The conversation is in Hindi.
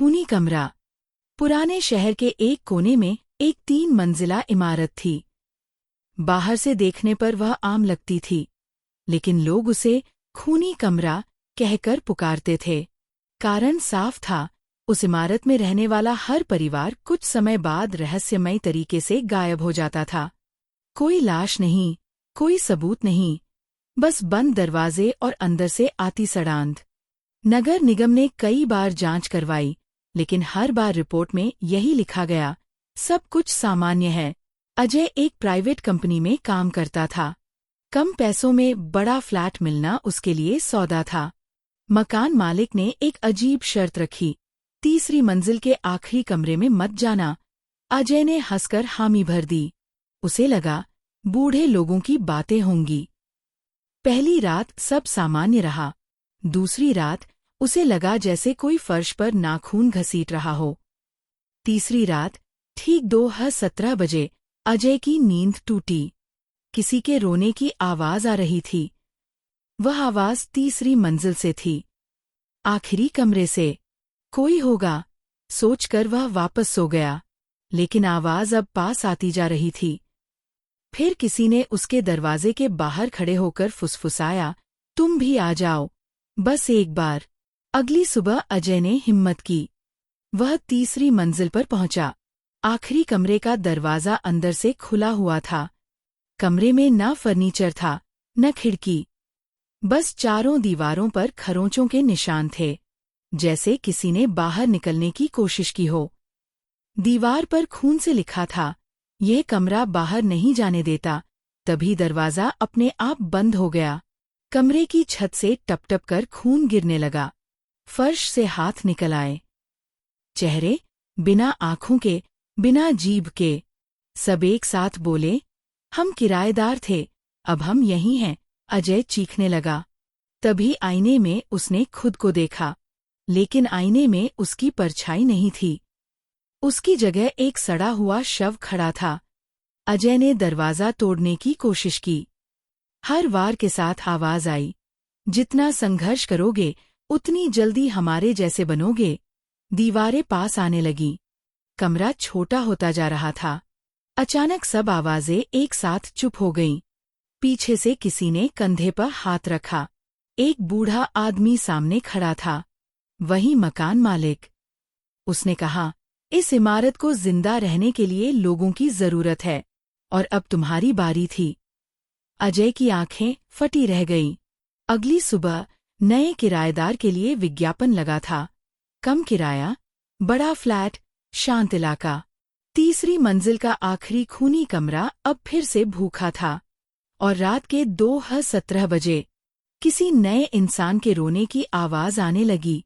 खूनी कमरा। पुराने शहर के एक कोने में एक 3 मंजिला इमारत थी। बाहर से देखने पर वह आम लगती थी, लेकिन लोग उसे खूनी कमरा कहकर पुकारते थे। कारण साफ था, उस इमारत में रहने वाला हर परिवार कुछ समय बाद रहस्यमय तरीके से गायब हो जाता था। कोई लाश नहीं, कोई सबूत नहीं, बस बंद दरवाजे और अंदर से आती सड़ांध। नगर निगम ने कई बार जांच करवाई, लेकिन हर बार रिपोर्ट में यही लिखा गया, सब कुछ सामान्य है। अजय एक प्राइवेट कंपनी में काम करता था। कम पैसों में बड़ा फ्लैट मिलना उसके लिए सौदा था। मकान मालिक ने एक अजीब शर्त रखी, 3री मंजिल के आखिरी कमरे में मत जाना। अजय ने हंसकर हामी भर दी। उसे लगा, बूढ़े लोगों की बातें होंगी। पहली रात सब सामान्य रहा। दूसरी रात उसे लगा जैसे कोई फर्श पर नाखून घसीट रहा हो। तीसरी रात ठीक 2:17 बजे अजय की नींद टूटी। किसी के रोने की आवाज आ रही थी। वह आवाज 3री मंजिल से थी, आखिरी कमरे से। कोई होगा, सोचकर वह वापस सो गया, लेकिन आवाज अब पास आती जा रही थी। फिर किसी ने उसके दरवाजे के बाहर खड़े होकर फुसफुसाया, तुम भी आ जाओ, बस एक बार। अगली सुबह अजय ने हिम्मत की। वह 3री मंजिल पर पहुंचा। आखिरी कमरे का दरवाजा अंदर से खुला हुआ था। कमरे में न फर्नीचर था, न खिड़की, बस चारों दीवारों पर खरोंचों के निशान थे, जैसे किसी ने बाहर निकलने की कोशिश की हो। दीवार पर खून से लिखा था, यह कमरा बाहर नहीं जाने देता। तभी दरवाजा अपने आप बंद हो गया। कमरे की छत से टप-टप कर खून गिरने लगा। फर्श से हाथ निकल आए। चेहरे, बिना आंखों के, बिना जीभ के। सब एक साथ बोले, हम किराएदार थे, अब हम यहीं हैं। अजय चीखने लगा। तभी आईने में उसने खुद को देखा, लेकिन आईने में उसकी परछाई नहीं थी। उसकी जगह एक सड़ा हुआ शव खड़ा था। अजय ने दरवाजा तोड़ने की कोशिश की। हर वार के साथ आवाज आई, जितना संघर्ष करोगे उतनी जल्दी हमारे जैसे बनोगे। दीवारें पास आने लगी। कमरा छोटा होता जा रहा था। अचानक सब आवाजें एक साथ चुप हो गईं। पीछे से किसी ने कंधे पर हाथ रखा। एक बूढ़ा आदमी सामने खड़ा था, वही मकान मालिक। उसने कहा, इस इमारत को जिंदा रहने के लिए लोगों की जरूरत है, और अब तुम्हारी बारी थी। अजय की आंखें फटी रह गईं। अगली सुबह नए किराएदार के लिए विज्ञापन लगा था। कम किराया, बड़ा फ्लैट, शांत इलाका। 3री मंजिल का आखिरी खूनी कमरा अब फिर से भूखा था। और रात के 2:17 बजे किसी नए इंसान के रोने की आवाज आने लगी।